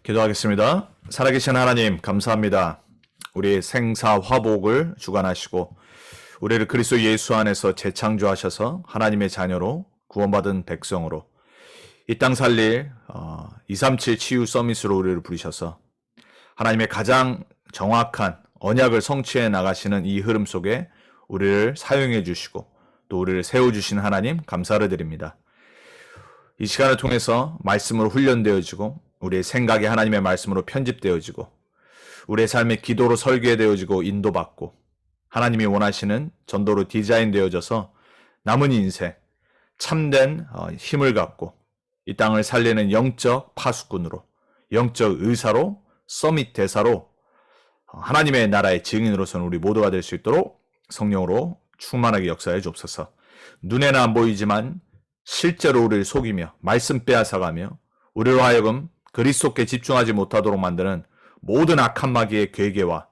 기도하겠습니다. 살아계신 하나님 감사합니다. 우리의 생사 화복을 주관하시고 우리를 그리스도 예수 안에서 재창조하셔서 하나님의 자녀로 구원받은 백성으로 이 땅 살릴 237 치유 서밋으로 우리를 부르셔서 하나님의 가장 정확한 언약을 성취해 나가시는 이 흐름 속에 우리를 사용해 주시고 또 우리를 세워주신 하나님 감사를 드립니다. 이 시간을 통해서 말씀으로 훈련되어지고 우리의 생각이 하나님의 말씀으로 편집되어지고 우리의 삶의 기도로 설계되어지고 인도받고 하나님이 원하시는 전도로 디자인되어져서 남은 인생 참된 힘을 갖고 이 땅을 살리는 영적 파수꾼으로 영적 의사로 서밋 대사로 하나님의 나라의 증인으로서는 우리 모두가 될 수 있도록 성령으로 충만하게 역사해 주옵소서. 눈에는 안 보이지만 실제로 우리를 속이며 말씀 빼앗아가며 우리로 하여금 그리스도께 집중하지 못하도록 만드는 모든 악한 마귀의 괴계와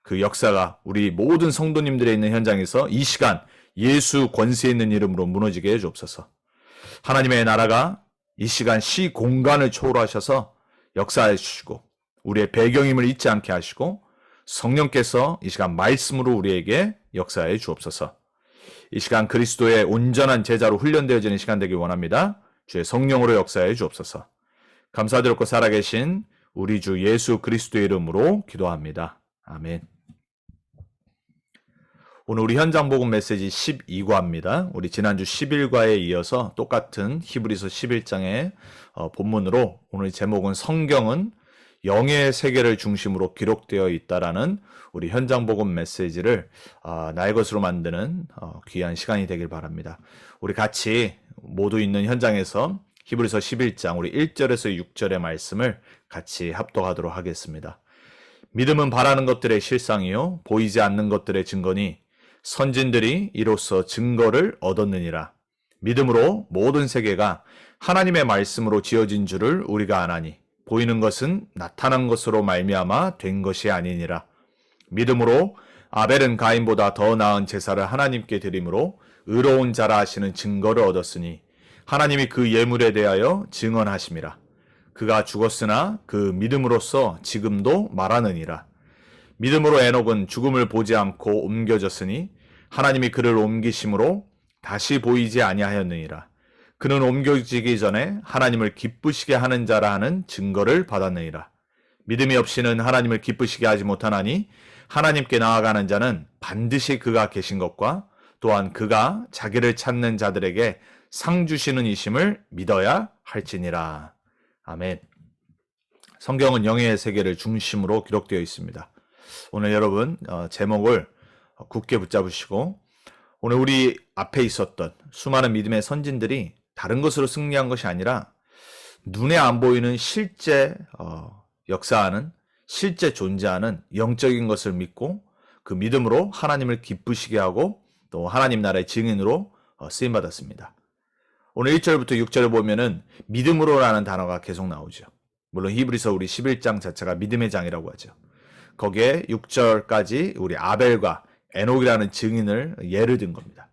그 역사가 우리 모든 성도님들의 있는 현장에서 이 시간 예수 권세 있는 이름으로 무너지게 해주옵소서. 하나님의 나라가 이 시간 시 공간을 초월하셔서 역사해 주시고 우리의 배경임을 잊지 않게 하시고 성령께서 이 시간 말씀으로 우리에게 역사해 주옵소서. 이 시간 그리스도의 온전한 제자로 훈련되어지는 시간 되길 원합니다. 주의 성령으로 역사해 주옵소서. 감사드렸고 살아계신 우리 주 예수 그리스도의 이름으로 기도합니다. 아멘. 오늘 우리 현장 복음 메시지 12과입니다. 우리 지난주 11과에 이어서 똑같은 히브리서 11장의 본문으로 오늘 제목은 성경은 영의 세계를 중심으로 기록되어 있다라는 우리 현장 복음 메시지를 나의 것으로 만드는 귀한 시간이 되길 바랍니다. 우리 같이 모두 있는 현장에서 히브리서 11장 우리 1절에서 6절의 말씀을 같이 합독하도록 하겠습니다. 믿음은 바라는 것들의 실상이요 보이지 않는 것들의 증거니 선진들이 이로써 증거를 얻었느니라. 믿음으로 모든 세계가 하나님의 말씀으로 지어진 줄을 우리가 아나니 보이는 것은 나타난 것으로 말미암아 된 것이 아니니라. 믿음으로 아벨은 가인보다 더 나은 제사를 하나님께 드림으로 의로운 자라 하시는 증거를 얻었으니 하나님이 그 예물에 대하여 증언하심이라. 그가 죽었으나 그 믿음으로써 지금도 말하느니라. 믿음으로 에녹은 죽음을 보지 않고 옮겨졌으니 하나님이 그를 옮기심으로 다시 보이지 아니하였느니라. 그는 옮겨지기 전에 하나님을 기쁘시게 하는 자라 하는 증거를 받았느니라. 믿음이 없이는 하나님을 기쁘시게 하지 못하나니 하나님께 나아가는 자는 반드시 그가 계신 것과 또한 그가 자기를 찾는 자들에게 상 주시는 이심을 믿어야 할지니라. 아멘. 성경은 영의 세계를 중심으로 기록되어 있습니다. 오늘 여러분 제목을 굳게 붙잡으시고 오늘 우리 앞에 있었던 수많은 믿음의 선진들이 다른 것으로 승리한 것이 아니라 눈에 안 보이는 실제 역사하는 실제 존재하는 영적인 것을 믿고 그 믿음으로 하나님을 기쁘시게 하고 또 하나님 나라의 증인으로 쓰임받았습니다. 오늘 1절부터 6절을 보면은 믿음으로라는 단어가 계속 나오죠. 물론 히브리서 우리 11장 자체가 믿음의 장이라고 하죠. 거기에 6절까지 우리 아벨과 에녹이라는 증인을 예를 든 겁니다.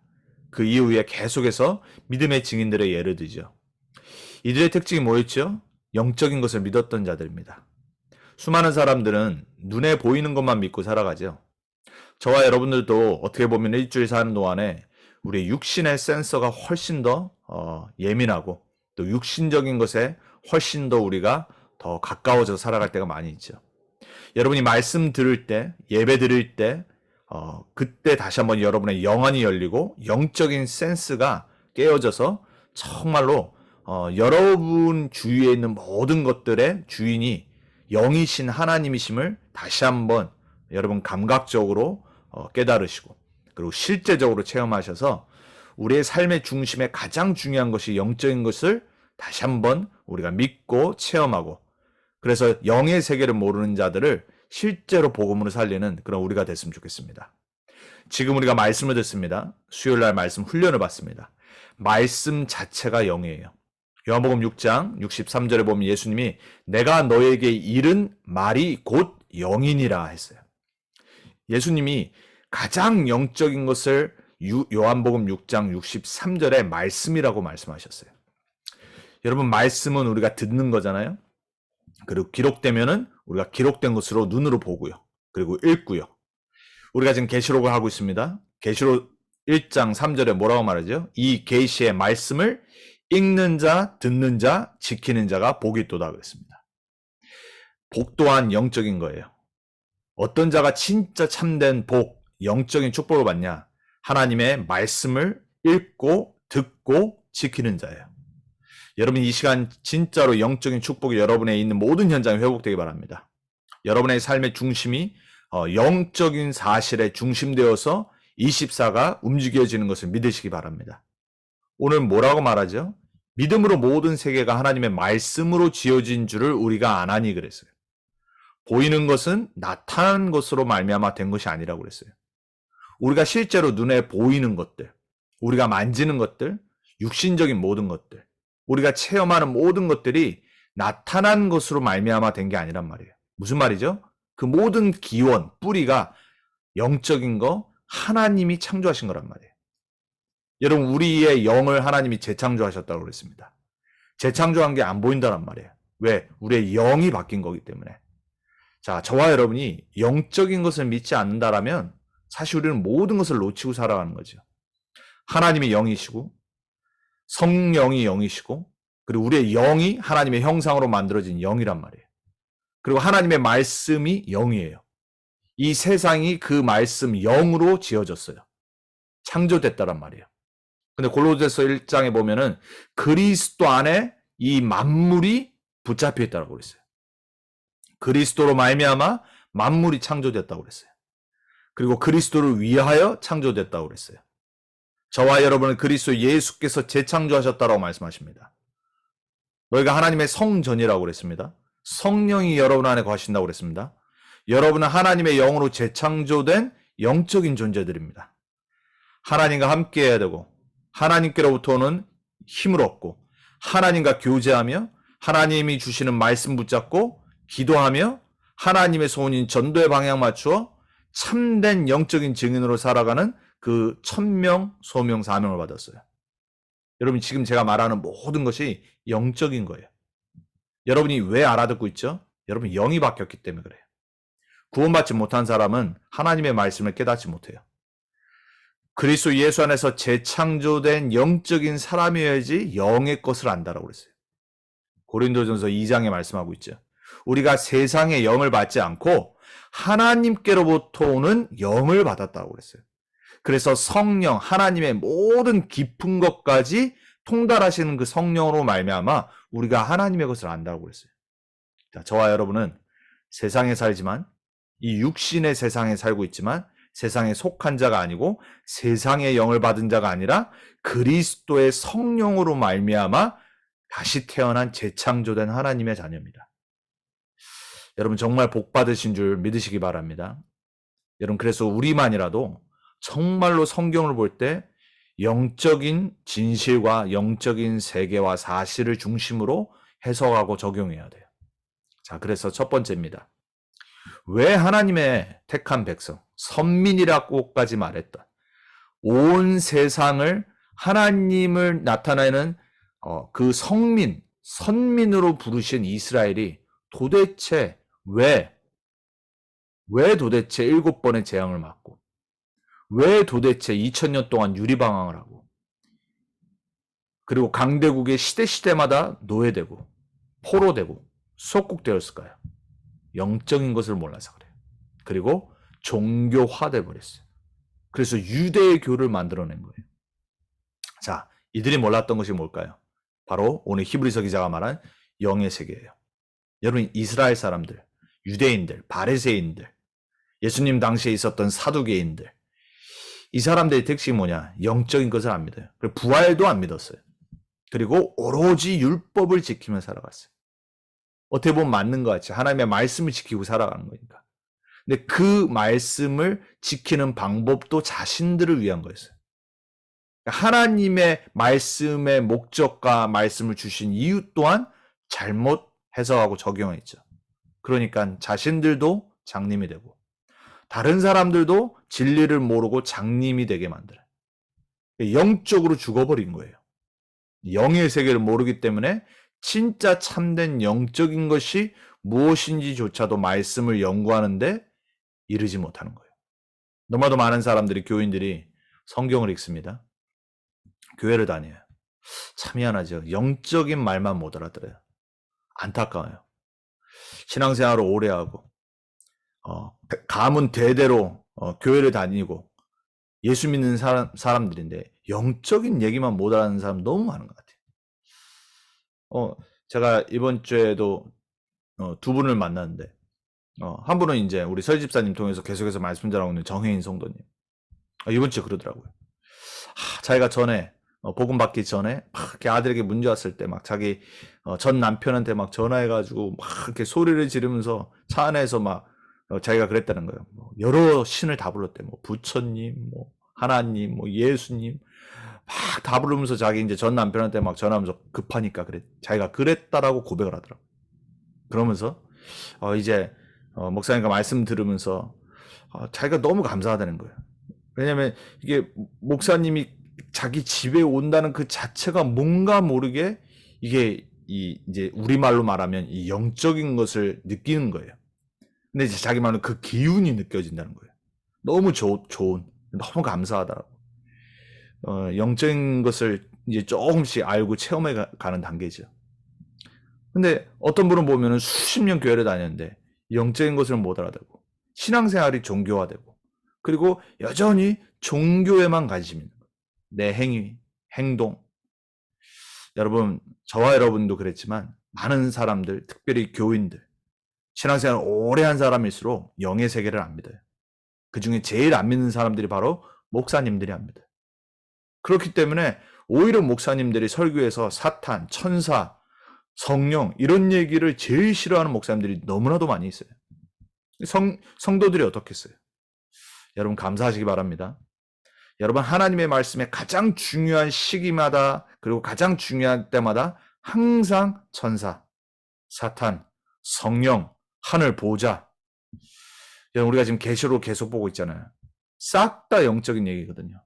그 이후에 계속해서 믿음의 증인들의 예를 들죠. 이들의 특징이 뭐였죠? 영적인 것을 믿었던 자들입니다. 수많은 사람들은 눈에 보이는 것만 믿고 살아가죠. 저와 여러분들도 어떻게 보면 일주일 사는 동안에 우리 육신의 센서가 훨씬 더 예민하고 또 육신적인 것에 훨씬 더 우리가 더 가까워져 살아갈 때가 많이 있죠. 여러분이 말씀 들을 때, 예배 드릴 때 그때 다시 한번 여러분의 영안이 열리고 영적인 센스가 깨어져서 정말로 여러분 주위에 있는 모든 것들의 주인이 영이신 하나님이심을 다시 한번 여러분 감각적으로 깨달으시고 그리고 실제적으로 체험하셔서 우리의 삶의 중심에 가장 중요한 것이 영적인 것을 다시 한번 우리가 믿고 체험하고 그래서 영의 세계를 모르는 자들을 실제로 복음으로 살리는 그런 우리가 됐으면 좋겠습니다. 지금 우리가 말씀을 듣습니다. 수요일날 말씀 훈련을 받습니다. 말씀 자체가 영이에요. 요한복음 6장 63절에 보면 예수님이 내가 너에게 이른 말이 곧 영이니라 했어요. 예수님이 가장 영적인 것을 요한복음 6장 63절에 말씀이라고 말씀하셨어요. 여러분 말씀은 우리가 듣는 거잖아요. 그리고 기록되면은 우리가 기록된 것으로 눈으로 보고요. 그리고 읽고요. 우리가 지금 계시록을 하고 있습니다. 계시록 1장 3절에 뭐라고 말하죠? 이 계시의 말씀을 읽는 자, 듣는 자, 지키는 자가 복이 있도다 그랬습니다. 복 또한 영적인 거예요. 어떤 자가 진짜 참된 복, 영적인 축복을 받냐? 하나님의 말씀을 읽고 듣고 지키는 자예요. 여러분 이 시간 진짜로 영적인 축복이 여러분의 있는 모든 현장에 회복되기 바랍니다. 여러분의 삶의 중심이 영적인 사실에 중심되어서 24가 움직여지는 것을 믿으시기 바랍니다. 오늘 뭐라고 말하죠? 믿음으로 모든 세계가 하나님의 말씀으로 지어진 줄을 우리가 아나니 그랬어요. 보이는 것은 나타난 것으로 말미암아 된 것이 아니라고 그랬어요. 우리가 실제로 눈에 보이는 것들, 우리가 만지는 것들, 육신적인 모든 것들, 우리가 체험하는 모든 것들이 나타난 것으로 말미암아 된 게 아니란 말이에요. 무슨 말이죠? 그 모든 기원, 뿌리가 영적인 거 하나님이 창조하신 거란 말이에요. 여러분 우리의 영을 하나님이 재창조하셨다고 그랬습니다. 재창조한 게 안 보인다란 말이에요. 왜? 우리의 영이 바뀐 거기 때문에. 자, 저와 여러분이 영적인 것을 믿지 않는다라면 사실 우리는 모든 것을 놓치고 살아가는 거죠. 하나님이 영이시고 성령이 영이시고 그리고 우리의 영이 하나님의 형상으로 만들어진 영이란 말이에요. 그리고 하나님의 말씀이 영이에요. 이 세상이 그 말씀 영으로 지어졌어요. 창조됐다란 말이에요. 근데 골로새서 1장에 보면은 그리스도 안에 이 만물이 붙잡혀 있다고 그랬어요. 그리스도로 말미암아 만물이 창조됐다고 그랬어요. 그리고 그리스도를 위하여 창조됐다고 그랬어요. 저와 여러분은 그리스도 예수께서 재창조하셨다고 말씀하십니다. 너희가 하나님의 성전이라고 그랬습니다. 성령이 여러분 안에 거하신다고 그랬습니다. 여러분은 하나님의 영으로 재창조된 영적인 존재들입니다. 하나님과 함께 해야 되고 하나님께로부터 오는 힘을 얻고 하나님과 교제하며 하나님이 주시는 말씀 붙잡고 기도하며 하나님의 소원인 전도의 방향 맞추어 참된 영적인 증인으로 살아가는 그 천명, 소명, 사명을 받았어요. 여러분 지금 제가 말하는 모든 것이 영적인 거예요. 여러분이 왜 알아듣고 있죠? 여러분 영이 바뀌었기 때문에 그래요. 구원받지 못한 사람은 하나님의 말씀을 깨닫지 못해요. 그리스도 예수 안에서 재창조된 영적인 사람이어야지 영의 것을 안다라고 그랬어요. 고린도전서 2장에 말씀하고 있죠. 우리가 세상의 영을 받지 않고 하나님께로부터 오는 영을 받았다고 그랬어요. 그래서 성령, 하나님의 모든 깊은 것까지 통달하시는 그 성령으로 말미암아 우리가 하나님의 것을 안다고 그랬어요. 자, 저와 여러분은 세상에 살지만 이 육신의 세상에 살고 있지만 세상에 속한 자가 아니고 세상의 영을 받은 자가 아니라 그리스도의 성령으로 말미암아 다시 태어난 재창조된 하나님의 자녀입니다. 여러분 정말 복 받으신 줄 믿으시기 바랍니다. 여러분 그래서 우리만이라도 정말로 성경을 볼 때 영적인 진실과 영적인 세계와 사실을 중심으로 해석하고 적용해야 돼요. 자, 그래서 첫 번째입니다. 왜 하나님의 택한 백성, 선민이라고까지 말했다. 온 세상을 하나님을 나타내는 그 성민, 선민으로 부르신 이스라엘이 도대체 왜 도대체 7번의 재앙을 맞고 왜 도대체 2000년 동안 유리방황을 하고 그리고 강대국의 시대마다 노예되고 포로되고 속국되었을까요? 영적인 것을 몰라서 그래요. 그리고 종교화돼 버렸어요. 그래서 유대교를 만들어낸 거예요. 자, 이들이 몰랐던 것이 뭘까요? 바로 오늘 히브리서 기자가 말한 영의 세계예요. 여러분 이스라엘 사람들, 유대인들, 바리새인들, 예수님 당시에 있었던 사두개인들 이 사람들의 특징이 뭐냐? 영적인 것을 안 믿어요. 그리고 부활도 안 믿었어요. 그리고 오로지 율법을 지키며 살아갔어요. 어떻게 보면 맞는 것 같이 하나님의 말씀을 지키고 살아가는 거니까. 근데 그 말씀을 지키는 방법도 자신들을 위한 거였어요. 하나님의 말씀의 목적과 말씀을 주신 이유 또한 잘못 해석하고 적용했죠. 그러니까 자신들도 장님이 되고 다른 사람들도 진리를 모르고 장님이 되게 만들어요. 영적으로 죽어버린 거예요. 영의 세계를 모르기 때문에 진짜 참된 영적인 것이 무엇인지조차도 말씀을 연구하는데 이르지 못하는 거예요. 너무나도 많은 사람들이, 교인들이 성경을 읽습니다. 교회를 다녀요. 참 희한하죠. 영적인 말만 못 알아들어요. 안타까워요. 신앙생활을 오래 하고 가문 대대로 교회를 다니고 예수 믿는 사람들인데 영적인 얘기만 못 알아듣는 사람 너무 많은 것 같아요. 제가 이번 주에도 두 분을 만났는데 한 분은 이제 우리 설 집사님 통해서 계속해서 말씀 전하고 있는 정혜인 성도님. 이번 주에 그러더라고요. 자기가 전에 복음 받기 전에 막 이렇게 아들에게 문제 왔을 때 막 자기 전 남편한테 막 전화해가지고 막 이렇게 소리를 지르면서 차 안에서 막 자기가 그랬다는 거예요. 여러 신을 다 불렀대. 뭐 부처님, 뭐 하나님, 뭐 예수님 막 다 부르면서 자기 이제 전 남편한테 막 전화하면서 급하니까 그래 자기가 그랬다라고 고백을 하더라고. 그러면서 이제 목사님과 말씀 들으면서 자기가 너무 감사하다는 거예요. 왜냐면 이게 목사님이 자기 집에 온다는 그 자체가 뭔가 모르게 이게 이제 우리말로 말하면 이 영적인 것을 느끼는 거예요. 근데 이제 자기 말은 그 기운이 느껴진다는 거예요. 너무 좋은, 너무 감사하다라고. 영적인 것을 이제 조금씩 알고 체험해 가는 단계죠. 근데 어떤 분은 보면은 수십 년 교회를 다녔는데 영적인 것을 못 알아듣고 신앙생활이 종교화되고 그리고 여전히 종교에만 관심이 있는 거예요. 내 행위, 행동. 여러분, 저와 여러분도 그랬지만 많은 사람들, 특별히 교인들, 신앙생활 오래 한 사람일수록 영의 세계를 안 믿어요. 그중에 제일 안 믿는 사람들이 바로 목사님들이 안 믿어요. 그렇기 때문에 오히려 목사님들이 설교에서 사탄, 천사, 성령 이런 얘기를 제일 싫어하는 목사님들이 너무나도 많이 있어요. 성도들이 어떻겠어요? 여러분 감사하시기 바랍니다. 여러분 하나님의 말씀에 가장 중요한 시기마다 그리고 가장 중요한 때마다 항상 천사, 사탄, 성령, 하늘 보좌. 여러분 우리가 지금 계시록 계속 보고 있잖아요. 싹 다 영적인 얘기거든요.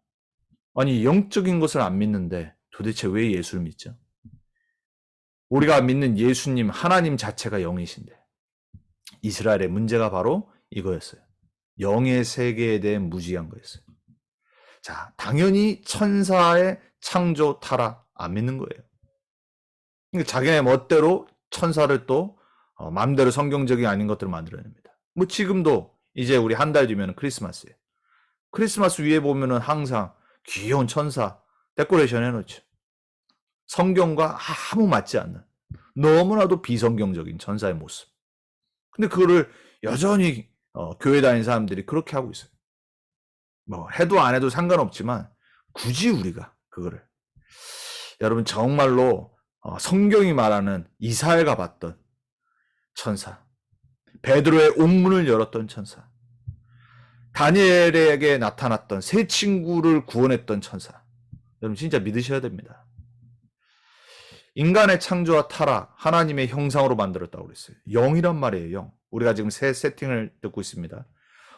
아니 영적인 것을 안 믿는데 도대체 왜 예수를 믿죠? 우리가 믿는 예수님, 하나님 자체가 영이신데 이스라엘의 문제가 바로 이거였어요. 영의 세계에 대해 무지한 거였어요. 자, 당연히 천사의 창조, 타락 안 믿는 거예요. 그러니까 자기네 멋대로 천사를 또 마음대로 성경적이 아닌 것들을 만들어냅니다. 뭐 지금도 이제 우리 한 달 뒤면 크리스마스예요. 크리스마스 위에 보면은 항상 귀여운 천사 데코레이션 해놓죠. 성경과 아무 맞지 않는 너무나도 비성경적인 천사의 모습. 근데 그거를 여전히 교회 다니는 사람들이 그렇게 하고 있어요. 뭐 해도 안 해도 상관없지만 굳이 우리가 그거를 여러분 정말로 성경이 말하는 이사야가 봤던 천사, 베드로의 옥문을 열었던 천사, 다니엘에게 나타났던 세 친구를 구원했던 천사. 여러분 진짜 믿으셔야 됩니다. 인간의 창조와 타락, 하나님의 형상으로 만들었다고 그랬어요. 영이란 말이에요. 영. 우리가 지금 새 세팅을 듣고 있습니다.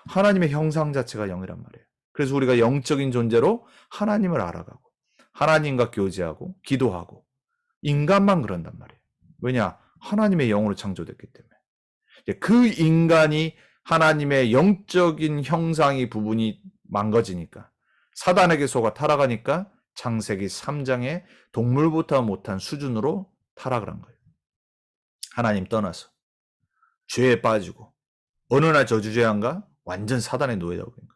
하나님의 형상 자체가 영이란 말이에요. 그래서 우리가 영적인 존재로 하나님을 알아가고 하나님과 교제하고 기도하고 인간만 그런단 말이에요. 왜냐? 하나님의 영으로 창조됐기 때문에. 그 인간이 하나님의 영적인 형상이 부분이 망가지니까 사단에게 속아 타락하니까 창세기 3장에 동물보다 못한 수준으로 타락을 한 거예요. 하나님 떠나서 죄에 빠지고 어느 날 저주죄한가 완전 사단의 노예가 된 거예요.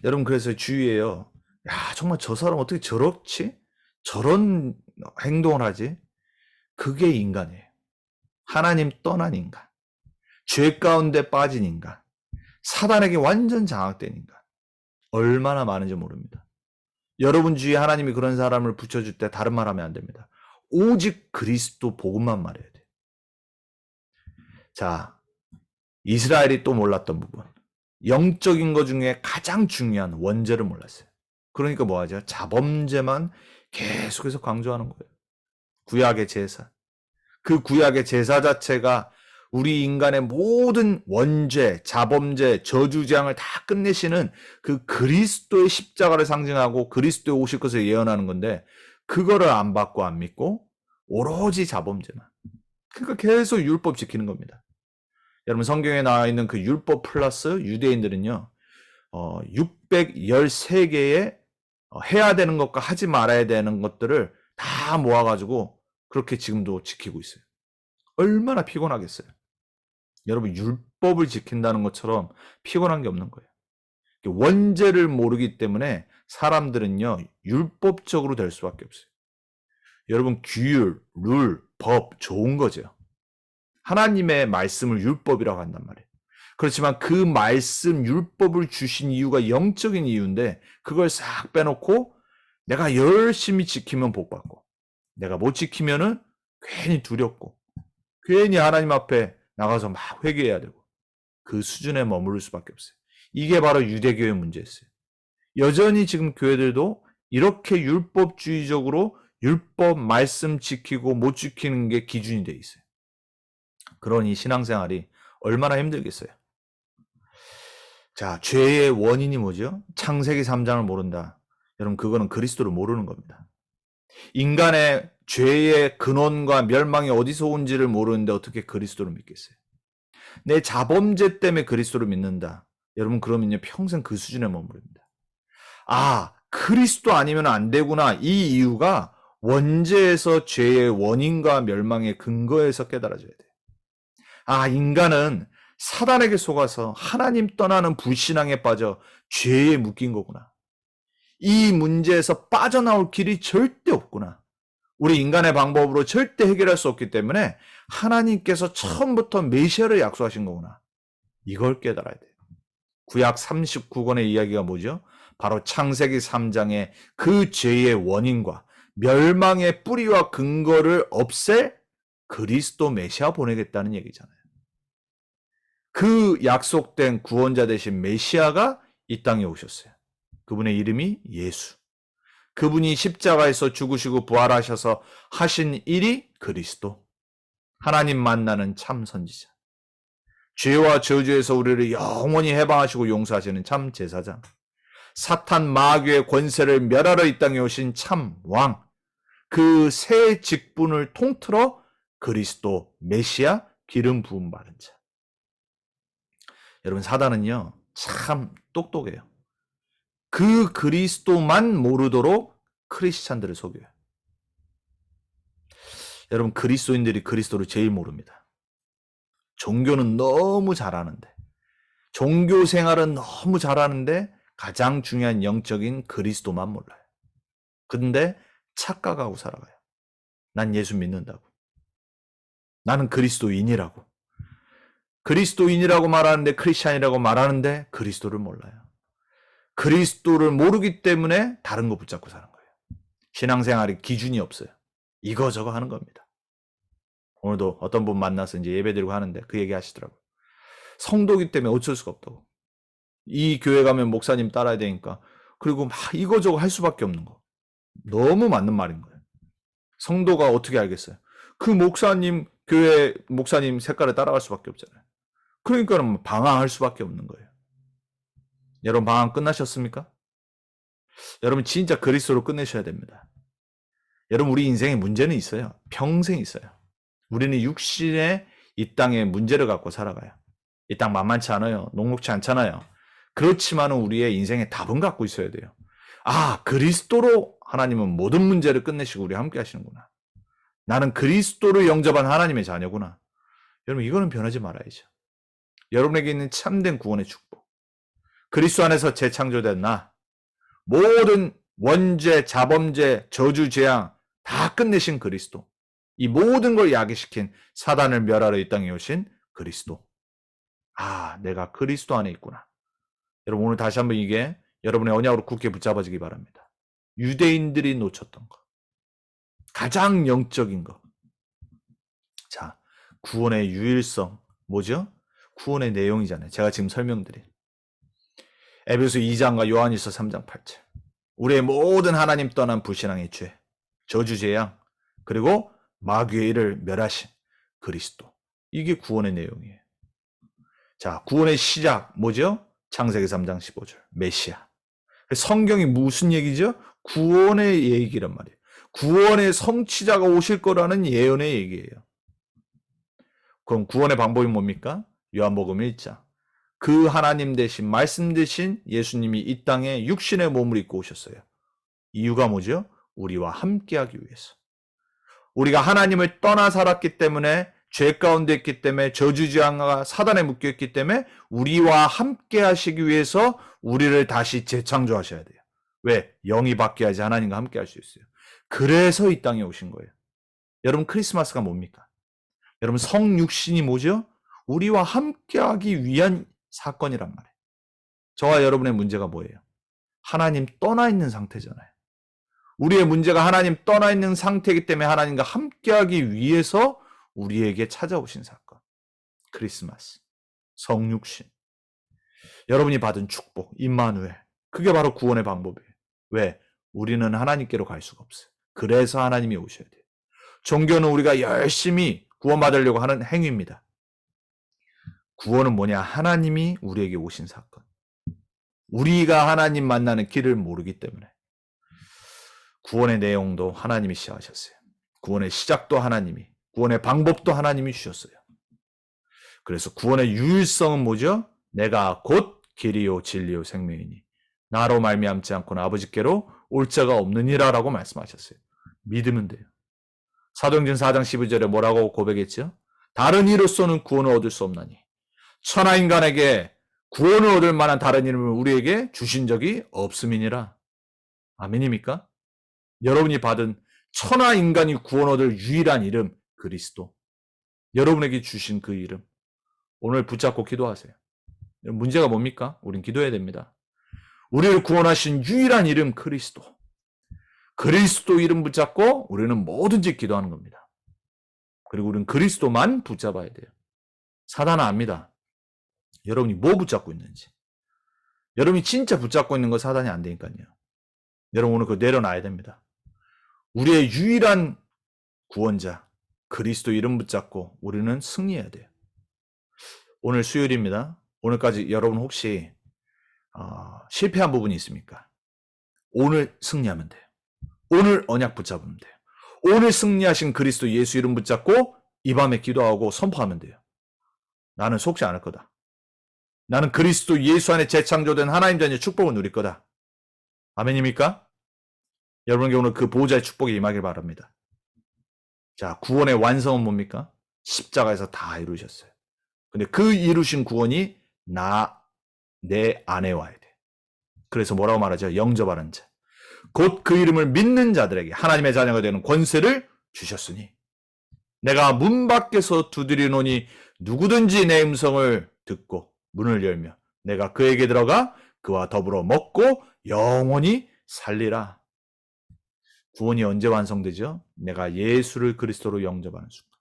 여러분 그래서 주의해요. 야 정말 저 사람 어떻게 저렇지? 저런 행동을 하지? 그게 인간이에요. 하나님 떠난 인간. 죄 가운데 빠진 인간. 사단에게 완전 장악된 인간. 얼마나 많은지 모릅니다. 여러분 주위에 하나님이 그런 사람을 붙여줄 때 다른 말 하면 안 됩니다. 오직 그리스도 복음만 말해야 돼요. 자, 이스라엘이 또 몰랐던 부분. 영적인 것 중에 가장 중요한 원죄를 몰랐어요. 그러니까 뭐 하죠? 자범죄만 계속해서 강조하는 거예요. 구약의 제사. 그 구약의 제사 자체가 우리 인간의 모든 원죄, 자범죄, 저주재앙을 다 끝내시는 그 그리스도의 십자가를 상징하고 그리스도의 오실 것을 예언하는 건데 그거를 안 받고 안 믿고 오로지 자범죄만. 그러니까 계속 율법 지키는 겁니다. 여러분 성경에 나와 있는 그 율법 플러스 유대인들은요. 613개의 해야 되는 것과 하지 말아야 되는 것들을 다 모아가지고 그렇게 지금도 지키고 있어요. 얼마나 피곤하겠어요. 여러분 율법을 지킨다는 것처럼 피곤한 게 없는 거예요. 원죄를 모르기 때문에 사람들은요. 율법적으로 될 수밖에 없어요. 여러분 규율, 룰, 법 좋은 거죠. 하나님의 말씀을 율법이라고 한단 말이에요. 그렇지만 그 말씀 율법을 주신 이유가 영적인 이유인데 그걸 싹 빼놓고 내가 열심히 지키면 복받고 내가 못 지키면은 괜히 두렵고 괜히 하나님 앞에 나가서 막 회개해야 되고 그 수준에 머무를 수밖에 없어요. 이게 바로 유대교의 문제였어요. 여전히 지금 교회들도 이렇게 율법주의적으로 율법 말씀 지키고 못 지키는 게 기준이 돼 있어요. 그러니 신앙생활이 얼마나 힘들겠어요. 자, 죄의 원인이 뭐죠? 창세기 3장을 모른다. 여러분 그거는 그리스도를 모르는 겁니다. 인간의 죄의 근원과 멸망이 어디서 온지를 모르는데 어떻게 그리스도를 믿겠어요? 내 자범죄 때문에 그리스도를 믿는다. 여러분 그러면요 평생 그 수준에 머무릅니다. 아, 그리스도 아니면 안 되구나. 이 이유가 원죄에서 죄의 원인과 멸망의 근거에서 깨달아져야 돼요. 아, 인간은 사단에게 속아서 하나님 떠나는 불신앙에 빠져 죄에 묶인 거구나. 이 문제에서 빠져나올 길이 절대 없구나. 우리 인간의 방법으로 절대 해결할 수 없기 때문에 하나님께서 처음부터 메시아를 약속하신 거구나. 이걸 깨달아야 돼요. 구약 39권의 이야기가 뭐죠? 바로 창세기 3장의 그 죄의 원인과 멸망의 뿌리와 근거를 없앨 그리스도 메시아 보내겠다는 얘기잖아요. 그 약속된 구원자 되신 메시아가 이 땅에 오셨어요. 그분의 이름이 예수. 그분이 십자가에서 죽으시고 부활하셔서 하신 일이 그리스도. 하나님 만나는 참 선지자. 죄와 저주에서 우리를 영원히 해방하시고 용서하시는 참 제사장. 사탄 마귀의 권세를 멸하러 이 땅에 오신 참 왕. 그 세 직분을 통틀어 그리스도 메시아 기름 부음 받은 자. 여러분 사단은요 참 똑똑해요. 그 그리스도만 모르도록 크리스찬들을 속여요. 여러분 그리스도인들이 그리스도를 제일 모릅니다. 종교는 너무 잘하는데 종교 생활은 너무 잘하는데 가장 중요한 영적인 그리스도만 몰라요. 근데 착각하고 살아가요. 난 예수 믿는다고. 나는 그리스도인이라고. 그리스도인이라고 말하는데 크리스찬이라고 말하는데 그리스도를 몰라요. 그리스도를 모르기 때문에 다른 거 붙잡고 사는 거예요. 신앙생활이 기준이 없어요. 이거저거 하는 겁니다. 오늘도 어떤 분 만나서 이제 예배드리고 하는데 그 얘기 하시더라고요. 성도기 때문에 어쩔 수가 없다고. 이 교회 가면 목사님 따라야 되니까 그리고 막 이거저거 할 수밖에 없는 거. 너무 맞는 말인 거예요. 성도가 어떻게 알겠어요? 그 목사님 교회 목사님 색깔을 따라갈 수밖에 없잖아요. 그러니까 방황할 수밖에 없는 거예요. 여러분 방황 끝나셨습니까? 여러분 진짜 그리스도로 끝내셔야 됩니다. 여러분 우리 인생에 문제는 있어요. 평생 있어요. 우리는 육신의 이 땅에 문제를 갖고 살아가요. 이 땅 만만치 않아요. 녹록치 않잖아요. 그렇지만 우리의 인생에 답은 갖고 있어야 돼요. 아, 그리스도로 하나님은 모든 문제를 끝내시고 우리 함께 하시는구나. 나는 그리스도를 영접한 하나님의 자녀구나. 여러분 이거는 변하지 말아야죠. 여러분에게 있는 참된 구원의 축복. 그리스도 안에서 재창조된 나. 모든 원죄, 자범죄, 저주, 재앙 다 끝내신 그리스도. 이 모든 걸 야기시킨 사단을 멸하러 이 땅에 오신 그리스도. 아, 내가 그리스도 안에 있구나. 여러분 오늘 다시 한번 이게 여러분의 언약으로 굳게 붙잡아지기 바랍니다. 유대인들이 놓쳤던 것. 가장 영적인 것. 자, 구원의 유일성. 뭐죠? 구원의 내용이잖아요. 제가 지금 설명드린. 에베소 2장과 요한일서 3장 8절. 우리의 모든 하나님 떠난 불신앙의 죄, 저주 재앙, 그리고 마귀의 일을 멸하신 그리스도. 이게 구원의 내용이에요. 자, 구원의 시작 뭐죠? 창세기 3장 15절. 메시아. 성경이 무슨 얘기죠? 구원의 얘기란 말이에요. 구원의 성취자가 오실 거라는 예언의 얘기예요. 그럼 구원의 방법이 뭡니까? 요한복음 1장. 그 하나님 대신 말씀 대신 예수님이 이 땅에 육신의 몸을 입고 오셨어요. 이유가 뭐죠? 우리와 함께하기 위해서. 우리가 하나님을 떠나 살았기 때문에 죄 가운데 있기 때문에 저주지왕과 사단에 묶여있기 때문에 우리와 함께 하시기 위해서 우리를 다시 재창조하셔야 돼요. 왜? 영이 바뀌어야지 하나님과 함께 할 수 있어요. 그래서 이 땅에 오신 거예요. 여러분 크리스마스가 뭡니까? 여러분 성육신이 뭐죠? 우리와 함께하기 위한 사건이란 말이에요. 저와 여러분의 문제가 뭐예요? 하나님 떠나 있는 상태잖아요. 우리의 문제가 하나님 떠나 있는 상태이기 때문에 하나님과 함께하기 위해서 우리에게 찾아오신 사건. 크리스마스, 성육신. 여러분이 받은 축복, 임마누엘. 그게 바로 구원의 방법이에요. 왜? 우리는 하나님께로 갈 수가 없어요. 그래서 하나님이 오셔야 돼요. 종교는 우리가 열심히 구원받으려고 하는 행위입니다. 구원은 뭐냐? 하나님이 우리에게 오신 사건. 우리가 하나님 만나는 길을 모르기 때문에. 구원의 내용도 하나님이 시작하셨어요. 구원의 시작도 하나님이, 구원의 방법도 하나님이 주셨어요. 그래서 구원의 유일성은 뭐죠? 내가 곧 길이요 진리요 생명이니 나로 말미암지 않고는 아버지께로 올 자가 없느니라 라고 말씀하셨어요. 믿으면 돼요. 사도행전 4장 12절에 뭐라고 고백했죠? 다른 이로서는 구원을 얻을 수 없나니 천하인간에게 구원을 얻을 만한 다른 이름을 우리에게 주신 적이 없음이니라. 아멘입니까? 여러분이 받은 천하인간이 구원 얻을 유일한 이름 그리스도. 여러분에게 주신 그 이름. 오늘 붙잡고 기도하세요. 문제가 뭡니까? 우린 기도해야 됩니다. 우리를 구원하신 유일한 이름 그리스도. 그리스도 이름 붙잡고 우리는 뭐든지 기도하는 겁니다. 그리고 우리는 그리스도만 붙잡아야 돼요. 사단은 압니다. 여러분이 뭐 붙잡고 있는지. 여러분이 진짜 붙잡고 있는 거 사단이 안 되니까요. 여러분 오늘 그거 내려놔야 됩니다. 우리의 유일한 구원자 그리스도 이름 붙잡고 우리는 승리해야 돼요. 오늘 수요일입니다. 오늘까지 여러분 혹시 실패한 부분이 있습니까? 오늘 승리하면 돼요. 오늘 언약 붙잡으면 돼요. 오늘 승리하신 그리스도 예수 이름 붙잡고 이 밤에 기도하고 선포하면 돼요. 나는 속지 않을 거다. 나는 그리스도 예수 안에 재창조된 하나님 자녀의 축복을 누릴 거다. 아멘입니까? 여러분에게 오늘 그 보호자의 축복이 임하길 바랍니다. 자, 구원의 완성은 뭡니까? 십자가에서 다 이루셨어요. 근데 그 이루신 구원이 내 안에 와야 돼. 그래서 뭐라고 말하죠? 영접하는 자. 곧 그 이름을 믿는 자들에게 하나님의 자녀가 되는 권세를 주셨으니 내가 문 밖에서 두드리노니 누구든지 내 음성을 듣고 문을 열며 내가 그에게 들어가 그와 더불어 먹고 영원히 살리라. 구원이 언제 완성되죠? 내가 예수를 그리스도로 영접하는 순간.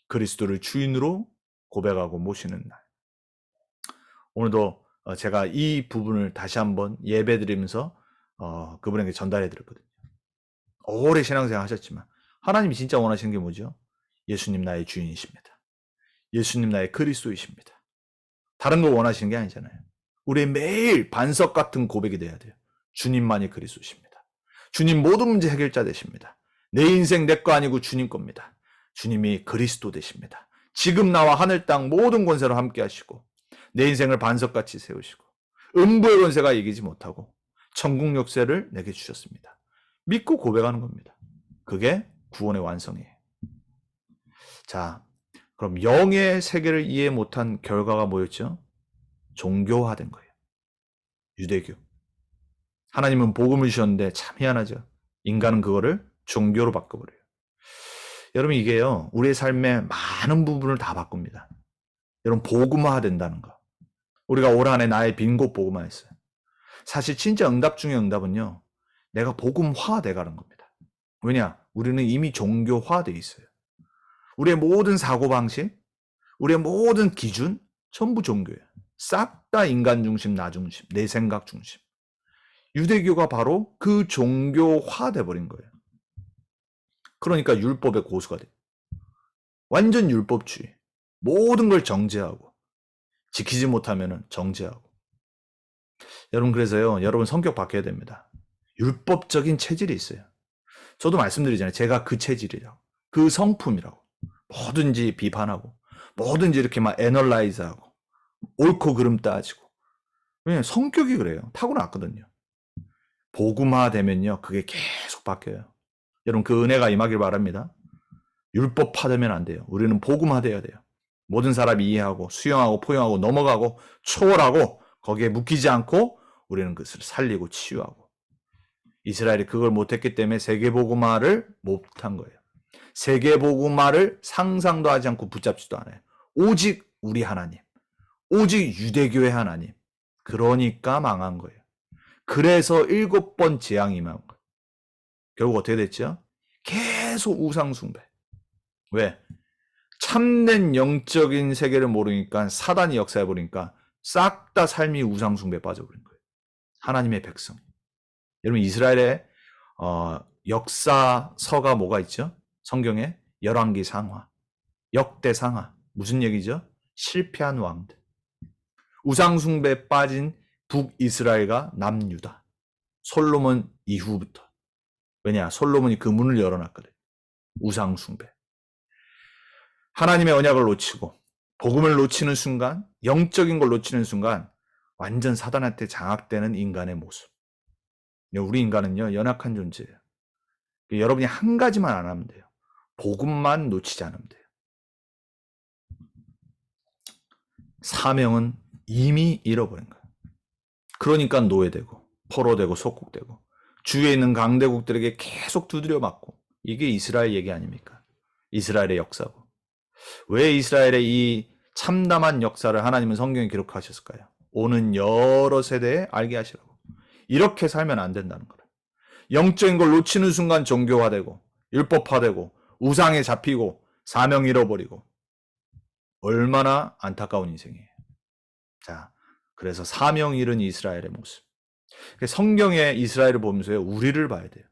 그리스도를 주인으로 고백하고 모시는 날. 오늘도 제가 이 부분을 다시 한번 예배드리면서 그분에게 전달해 드렸거든요. 오래 신앙생활 하셨지만 하나님이 진짜 원하시는 게 뭐죠? 예수님 나의 주인이십니다. 예수님 나의 그리스도이십니다. 다른 거 원하시는 게 아니잖아요. 우리의 매일 반석 같은 고백이 돼야 돼요. 주님만이 그리스도십니다. 주님 모든 문제 해결자 되십니다. 내 인생 내 거 아니고 주님 겁니다. 주님이 그리스도 되십니다. 지금 나와 하늘 땅 모든 권세로 함께 하시고 내 인생을 반석같이 세우시고 음부의 권세가 이기지 못하고 천국 역세를 내게 주셨습니다. 믿고 고백하는 겁니다. 그게 구원의 완성이에요. 자, 그럼 영의 세계를 이해 못한 결과가 뭐였죠? 종교화된 거예요. 유대교. 하나님은 복음을 주셨는데 참 희한하죠. 인간은 그거를 종교로 바꿔버려요. 여러분 이게요. 우리의 삶의 많은 부분을 다 바꿉니다. 여러분 복음화 된다는 거. 우리가 올 한해 나의 빈곳 복음화했어요. 사실 진짜 응답 중에 응답은요. 내가 복음화 돼가는 겁니다. 왜냐? 우리는 이미 종교화돼 있어요. 우리의 모든 사고방식, 우리의 모든 기준 전부 종교예요. 싹 다 인간 중심, 나 중심, 내 생각 중심. 유대교가 바로 그 종교화돼 버린 거예요. 그러니까 율법의 고수가 돼요. 완전 율법주의. 모든 걸 정죄하고 지키지 못하면 정죄하고. 여러분 그래서요. 여러분 성격 바뀌어야 됩니다. 율법적인 체질이 있어요. 저도 말씀드리잖아요. 제가 그 체질이라고. 그 성품이라고. 뭐든지 비판하고, 뭐든지 이렇게 막 애널라이즈하고, 옳고 그름 따지고. 왜냐면 성격이 그래요. 타고났거든요. 복음화 되면요, 그게 계속 바뀌어요. 여러분, 그 은혜가 임하길 바랍니다. 율법화되면 안 돼요. 우리는 복음화돼야 돼요. 모든 사람이 이해하고, 수용하고, 포용하고, 넘어가고, 초월하고, 거기에 묶이지 않고, 우리는 그것을 살리고, 치유하고. 이스라엘이 그걸 못했기 때문에 세계복음화를 못한 거예요. 세계복음화를 상상도 하지 않고 붙잡지도 않아요. 오직 우리 하나님, 오직 유대교의 하나님. 그러니까 망한 거예요. 그래서 7번 재앙이 임한 거예요. 결국 어떻게 됐죠? 계속 우상숭배. 왜? 참된 영적인 세계를 모르니까, 사단이 역사해버리니까 싹 다 삶이 우상숭배에 빠져버린 거예요. 하나님의 백성. 여러분, 이스라엘의 역사서가 뭐가 있죠? 성경에 열왕기 상하, 역대 상하. 무슨 얘기죠? 실패한 왕들. 우상숭배에 빠진 북이스라엘과 남유다. 솔로몬 이후부터. 왜냐? 솔로몬이 그 문을 열어놨거든. 우상숭배. 하나님의 언약을 놓치고 복음을 놓치는 순간, 영적인 걸 놓치는 순간 완전 사단한테 장악되는 인간의 모습. 우리 인간은요, 연약한 존재예요. 여러분이 한 가지만 안 하면 돼요. 복음만 놓치지 않으면 돼요. 사명은 이미 잃어버린 거예요. 그러니까 노예되고 포로되고 속국되고 주위에 있는 강대국들에게 계속 두드려 맞고, 이게 이스라엘 얘기 아닙니까? 이스라엘의 역사고. 왜 이스라엘의 이 참담한 역사를 하나님은 성경에 기록하셨을까요? 오는 여러 세대에 알게 하시라고. 이렇게 살면 안 된다는 거예요. 영적인 걸 놓치는 순간 종교화되고 율법화되고 우상에 잡히고 사명 잃어버리고, 얼마나 안타까운 인생이에요. 자, 그래서 사명 잃은 이스라엘의 모습. 성경에 이스라엘을 보면서요, 우리를 봐야 돼요.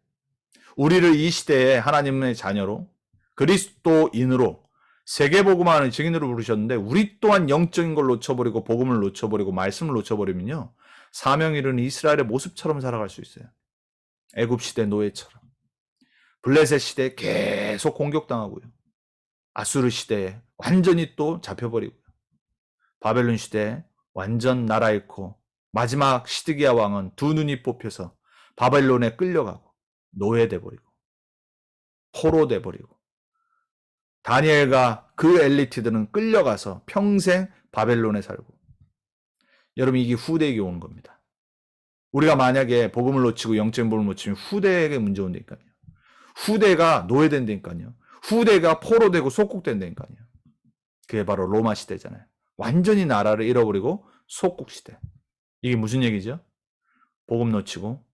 우리를 이 시대에 하나님의 자녀로, 그리스도인으로, 세계복음화하는 증인으로 부르셨는데, 우리 또한 영적인 걸 놓쳐버리고 복음을 놓쳐버리고 말씀을 놓쳐버리면요, 사명 잃은 이스라엘의 모습처럼 살아갈 수 있어요. 애굽 시대 노예처럼. 블레셋 시대에 계속 공격당하고요. 아수르 시대에 완전히 또 잡혀버리고요. 바벨론 시대에 완전 나라 잃고 마지막 시드기야 왕은 두 눈이 뽑혀서 바벨론에 끌려가고 노예돼 버리고 포로돼 버리고, 다니엘과 그 엘리트들은 끌려가서 평생 바벨론에 살고. 여러분, 이게 후대에게 오는 겁니다. 우리가 만약에 복음을 놓치고 영적인 복음을 놓치면 후대에게 문제 온다니까요. 후대가 노예된다니까요. 후대가 포로되고 속국된다니까요. 그게 바로 로마 시대잖아요. 완전히 나라를 잃어버리고 속국 시대. 이게 무슨 얘기죠? 복음 놓치고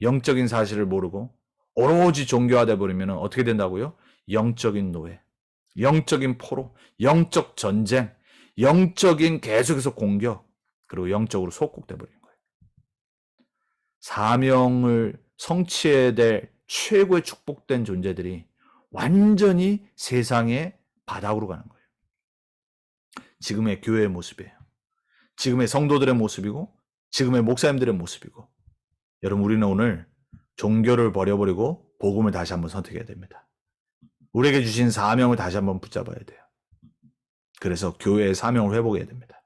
영적인 사실을 모르고 오로지 종교화돼 버리면 어떻게 된다고요? 영적인 노예, 영적인 포로, 영적 전쟁, 영적인 계속해서 공격, 그리고 영적으로 속국돼 버리는 거예요. 사명을 성취해야 될 최고의 축복된 존재들이 완전히 세상의 바닥으로 가는 거예요. 지금의 교회의 모습이에요. 지금의 성도들의 모습이고 지금의 목사님들의 모습이고. 여러분, 우리는 오늘 종교를 버려버리고 복음을 다시 한번 선택해야 됩니다. 우리에게 주신 사명을 다시 한번 붙잡아야 돼요. 그래서 교회의 사명을 회복해야 됩니다.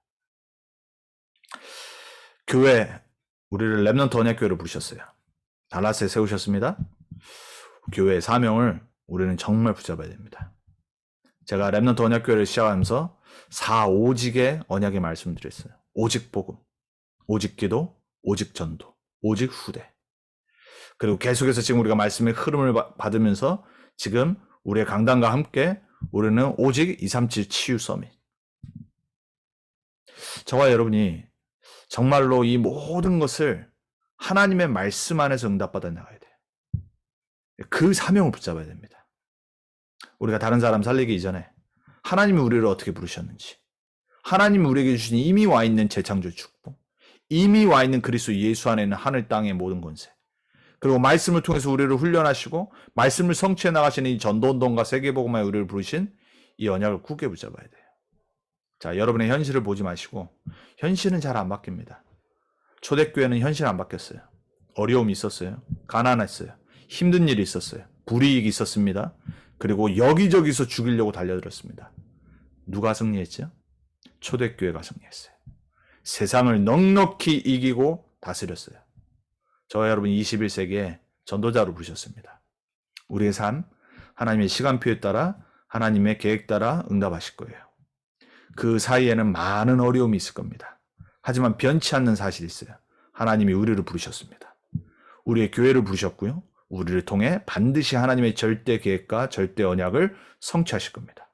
교회, 우리를 렘넌트 언약교회로 부르셨어요. 달라스에 세우셨습니다. 교회의 사명을 우리는 정말 붙잡아야 됩니다. 제가 렘넌트 언약교회를 시작하면서 4오직의 언약의 말씀을 드렸어요. 오직 복음, 오직 기도, 오직 전도, 오직 후대. 그리고 계속해서 지금 우리가 말씀의 흐름을 받으면서 지금 우리의 강단과 함께 우리는 오직 237 치유 서밋. 저와 여러분이 정말로 이 모든 것을 하나님의 말씀 안에서 응답받아 나가야 돼요. 그 사명을 붙잡아야 됩니다. 우리가 다른 사람 살리기 이전에 하나님이 우리를 어떻게 부르셨는지, 하나님이 우리에게 주신 이미 와 있는 재창조 축복, 이미 와 있는 그리스도 예수 안에 있는 하늘 땅의 모든 권세, 그리고 말씀을 통해서 우리를 훈련하시고 말씀을 성취해 나가시는 이 전도운동과 세계복음화에 우리를 부르신 이 언약을 굳게 붙잡아야 돼요. 자, 여러분의 현실을 보지 마시고, 현실은 잘 안 바뀝니다. 초대교회는 현실 안 바뀌었어요. 어려움이 있었어요. 가난했어요. 힘든 일이 있었어요. 불이익이 있었습니다. 그리고 여기저기서 죽이려고 달려들었습니다. 누가 승리했죠? 초대교회가 승리했어요. 세상을 넉넉히 이기고 다스렸어요. 저와 여러분 21세기에 전도자로 부르셨습니다. 우리의 삶, 하나님의 시간표에 따라 하나님의 계획 따라 응답하실 거예요. 그 사이에는 많은 어려움이 있을 겁니다. 하지만 변치 않는 사실이 있어요. 하나님이 우리를 부르셨습니다. 우리의 교회를 부르셨고요. 우리를 통해 반드시 하나님의 절대 계획과 절대 언약을 성취하실 겁니다.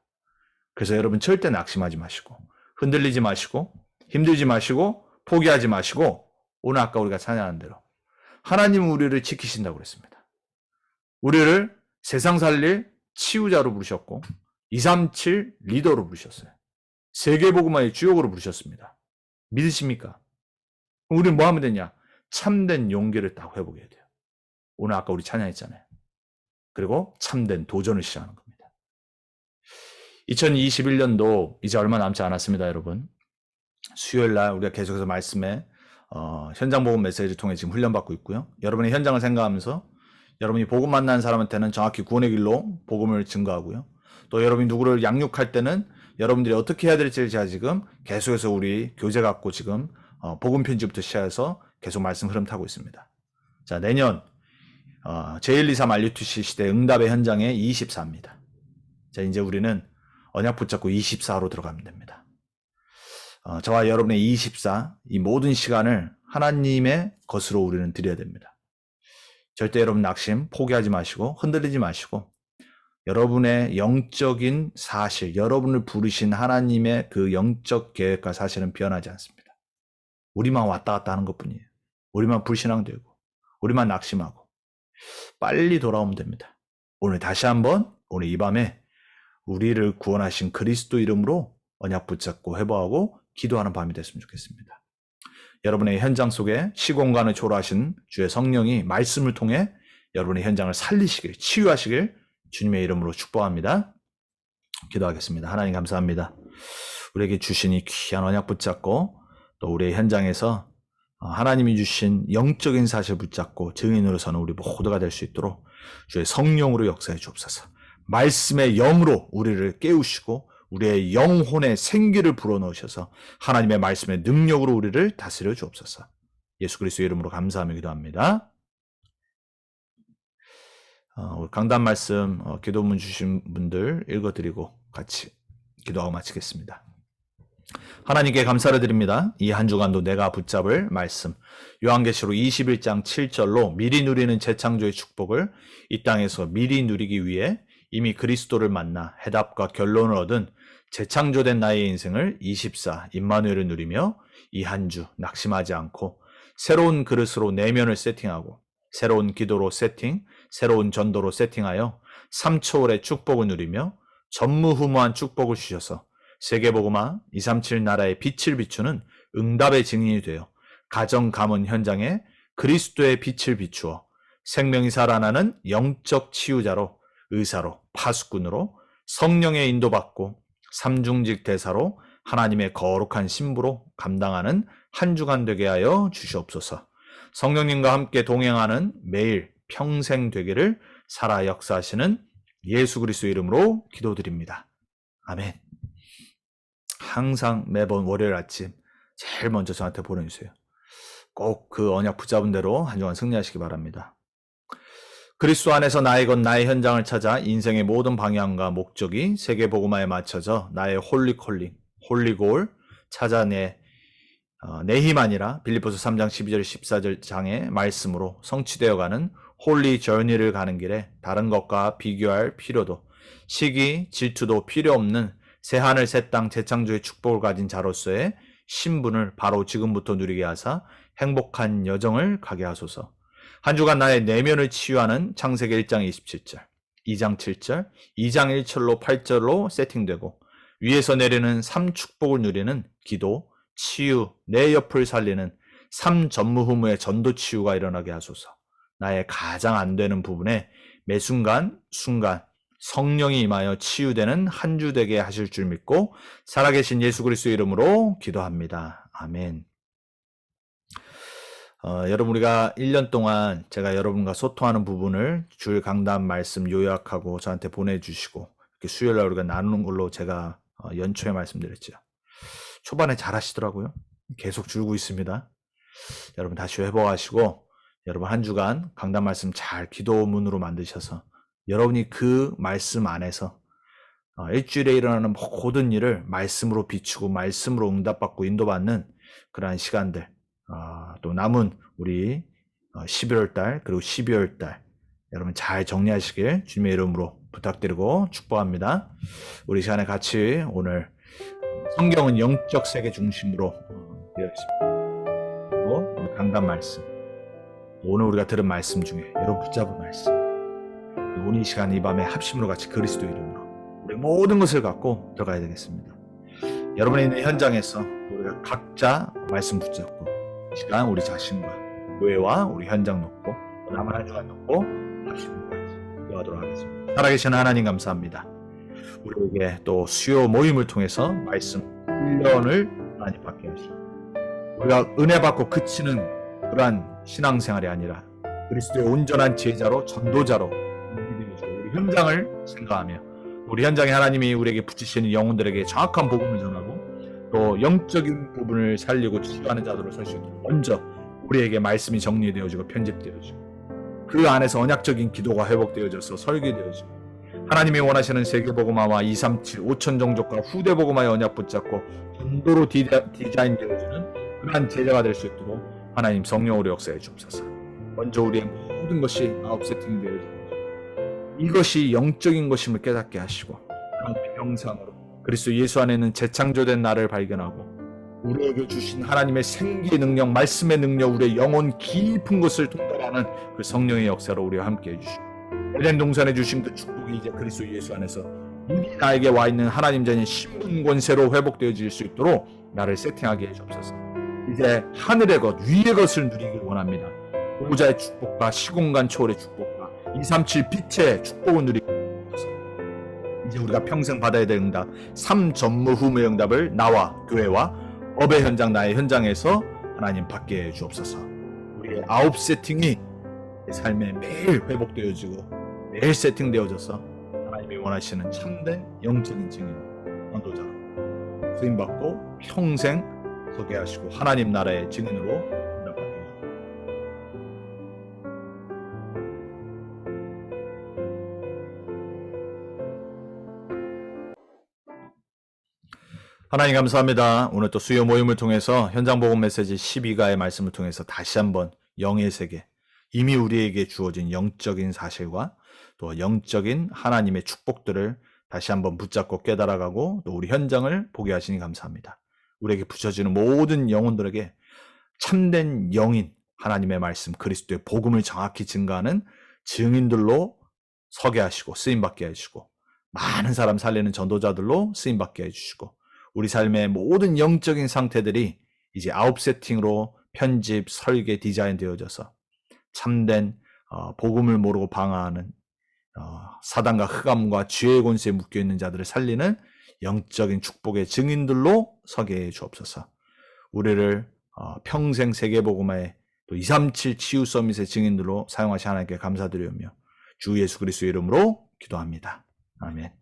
그래서 여러분 절대 낙심하지 마시고 흔들리지 마시고 힘들지 마시고 포기하지 마시고 오늘 아까 우리가 찬양한 대로 하나님은 우리를 지키신다고 그랬습니다. 우리를 세상 살릴 치유자로 부르셨고 237 리더로 부르셨어요. 세계복음화의 주역으로 부르셨습니다. 믿으십니까? 우리는 뭐 하면 되냐? 참된 용기를 딱 회복해야 돼요. 오늘 아까 우리 찬양했잖아요. 그리고 참된 도전을 시작하는 겁니다. 2021년도 이제 얼마 남지 않았습니다, 여러분. 수요일날 우리가 계속해서 말씀에 현장 복음 메시지를 통해 지금 훈련받고 있고요. 여러분의 현장을 생각하면서 여러분이 복음 만나는 사람한테는 정확히 구원의 길로 복음을 증거하고요. 또 여러분이 누구를 양육할 때는 여러분들이 어떻게 해야 될지 제가 지금 계속해서 우리 교재 갖고 지금 복음 편지부터 시작해서 계속 말씀 흐름 타고 있습니다. 자, 내년 제123 RUTC 시대 응답의 현장에 24입니다. 자, 이제 우리는 언약 붙잡고 24로 들어가면 됩니다. 저와 여러분의 24, 이 모든 시간을 하나님의 것으로 우리는 드려야 됩니다. 절대 여러분 낙심, 포기하지 마시고 흔들리지 마시고 여러분의 영적인 사실, 여러분을 부르신 하나님의 그 영적 계획과 사실은 변하지 않습니다. 우리만 왔다 갔다 하는 것뿐이에요. 우리만 불신앙되고 우리만 낙심하고 빨리 돌아오면 됩니다. 오늘 다시 한번 오늘 이 밤에 우리를 구원하신 그리스도 이름으로 언약 붙잡고 회복하고 기도하는 밤이 됐으면 좋겠습니다. 여러분의 현장 속에 시공간을 초월하신 주의 성령이 말씀을 통해 여러분의 현장을 살리시길, 치유하시길 주님의 이름으로 축복합니다. 기도하겠습니다. 하나님 감사합니다. 우리에게 주신 이 귀한 언약 붙잡고 또 우리의 현장에서 하나님이 주신 영적인 사실 붙잡고 증인으로 서는 우리 모두가 될 수 있도록 주의 성령으로 역사해 주옵소서. 말씀의 영으로 우리를 깨우시고 우리의 영혼에 생기를 불어넣으셔서 하나님의 말씀의 능력으로 우리를 다스려 주옵소서. 예수 그리스도의 이름으로 감사하며 기도합니다. 강단 말씀 기도문 주신 분들 읽어드리고 같이 기도하고 마치겠습니다. 하나님께 감사를 드립니다. 이 한 주간도 내가 붙잡을 말씀 요한계시록 21장 7절로 미리 누리는 재창조의 축복을 이 땅에서 미리 누리기 위해 이미 그리스도를 만나 해답과 결론을 얻은 재창조된 나의 인생을 24 임마누엘을 누리며 이 한 주 낙심하지 않고 새로운 그릇으로 내면을 세팅하고 새로운 기도로 세팅, 새로운 전도로 세팅하여 3초월의 축복을 누리며 전무후무한 축복을 주셔서 세계복음화 237 나라의 빛을 비추는 응답의 증인이 되어 가정 가문 현장에 그리스도의 빛을 비추어 생명이 살아나는 영적 치유자로 의사로 파수꾼으로 성령의 인도받고 삼중직 대사로 하나님의 거룩한 신부로 감당하는 한 주간 되게 하여 주시옵소서. 성령님과 함께 동행하는 매일 평생 되기를 살아 역사하시는 예수 그리스도 이름으로 기도드립니다. 아멘. 항상 매번 월요일 아침 제일 먼저 저한테 보내주세요. 꼭 그 언약 붙잡은 대로 한 주간 승리하시기 바랍니다. 그리스도 안에서 나의 것 나의 현장을 찾아 인생의 모든 방향과 목적이 세계복음화에 맞춰져 나의 홀리콜링, 홀리골 찾아 내 힘 아니라 빌립보서 3장 12절 14절 장의 말씀으로 성취되어가는 홀리 저니를 가는 길에 다른 것과 비교할 필요도 시기, 질투도 필요 없는 새하늘 새 땅 재창조의 축복을 가진 자로서의 신분을 바로 지금부터 누리게 하사 행복한 여정을 가게 하소서. 한 주간 나의 내면을 치유하는 창세기 1장 27절, 2장 7절, 2장 1절로 8절로 세팅되고 위에서 내리는 3축복을 누리는 기도, 치유, 내 옆을 살리는 3전무후무의 전도 치유가 일어나게 하소서. 나의 가장 안 되는 부분에 매 순간 성령이 임하여 치유되는 한 주 되게 하실 줄 믿고 살아계신 예수 그리스도 이름으로 기도합니다. 아멘. 여러분 우리가 1년 동안 제가 여러분과 소통하는 부분을 주일 강단 말씀 요약하고 저한테 보내주시고 이렇게 수요일 날 우리가 나누는 걸로 제가 연초에 말씀드렸죠. 초반에 잘 하시더라고요. 계속 줄고 있습니다. 여러분 다시 회복하시고 여러분 한 주간 강단 말씀 잘 기도문으로 만드셔서 여러분이 그 말씀 안에서 일주일에 일어나는 모든 일을 말씀으로 비추고 말씀으로 응답받고 인도받는 그러한 시간들, 또 남은 우리 11월 달 그리고 12월 달 여러분 잘 정리하시길 주님의 이름으로 부탁드리고 축복합니다. 우리 시간에 같이 오늘 성경은 영적 세계 중심으로 되어 있습니다. 그리고 오늘 강단 말씀, 오늘 우리가 들은 말씀 중에 여러분 붙잡은 말씀, 오늘 이 시간 이 밤에 합심으로 같이 그리스도 이름으로 우리 모든 것을 갖고 들어가야 되겠습니다. 여러분이 있는 현장에서 우리가 각자 말씀 붙잡고 이 시간 우리 자신과 교회와 우리 현장 놓고 남은 한 주간 놓고 합심으로 같이 기도하도록 하겠습니다. 살아계신 하나님 감사합니다. 우리에게 또 수요 모임을 통해서 말씀 훈련을 많이 받게 하시고 우리가 은혜 받고 그치는 그러한 신앙생활이 아니라 그리스도의 온전한 제자로 전도자로 우리 현장을 생각하며 우리 현장에 하나님이 우리에게 붙이시는 영혼들에게 정확한 복음을 전하고 또 영적인 부분을 살리고 치유하는 자들을 설 수 있도록 먼저 우리에게 말씀이 정리되어지고 편집되어지고 그 안에서 언약적인 기도가 회복되어져서 설계되어지고 하나님이 원하시는 세계복음화와 237, 5천 종족과 후대복음화의 언약 붙잡고 전도로 디자인되어지는 그러한 제자가 될 수 있도록 하나님 성령으로 역사해 주옵소서. 먼저 우리의 모든 것이 아웃세팅 되어지고 이것이 영적인 것임을 깨닫게 하시고 하나님의 형상으로 그리스도 예수 안에 있는 재창조된 나를 발견하고 우리에게 주신 하나님의 생기의 능력, 말씀의 능력, 우리의 영혼 깊은 것을 통달하는 그 성령의 역사로 우리와 함께 해주시고 에덴 동산에 주신 그 축복이 이제 그리스도 예수 안에서 이미 나에게 와 있는 하나님 자녀의 신분 권세로 회복되어질 수 있도록 나를 세팅하게 해주옵소서. 이제 하늘의 것, 위의 것을 누리길 원합니다. 보호자의 축복과 시공간 초월의 축복과 237 빛의 축복을 누리고 이제 우리가 평생 받아야 될 응답 3전무후무의 응답을 나와 교회와 업의 현장 나의 현장에서 하나님 받게 해주옵소서. 우리의 아홉 세팅이 삶에 매일 회복되어지고 매일 세팅되어져서 하나님이 원하시는 참된 영적인 증인 전도자로 쓰임받고 평생 서게 하시고 하나님 나라의 증인으로 응답받게 하옵소서. 하나님 감사합니다. 오늘 또 수요 모임을 통해서 현장 복음 메시지 12가의 말씀을 통해서 다시 한번 영의 세계, 이미 우리에게 주어진 영적인 사실과 또 영적인 하나님의 축복들을 다시 한번 붙잡고 깨달아가고 또 우리 현장을 보게 하시니 감사합니다. 우리에게 붙여지는 모든 영혼들에게 참된 영인 하나님의 말씀 그리스도의 복음을 정확히 증거하는 증인들로 서게 하시고 쓰임받게 해주시고 많은 사람 살리는 전도자들로 쓰임받게 해주시고 우리 삶의 모든 영적인 상태들이 이제 아웃 세팅으로 편집, 설계, 디자인 되어져서 참된 복음을 모르고 방황하는 사단과 흑암과 죄의 권세에 묶여있는 자들을 살리는 영적인 축복의 증인들로 서게 해 주옵소서. 우리를 평생 세계복음화의 또 237 치유 서밋의 증인들로 사용하시 하나님께 감사드리며 주 예수 그리스도의 이름으로 기도합니다. 아멘.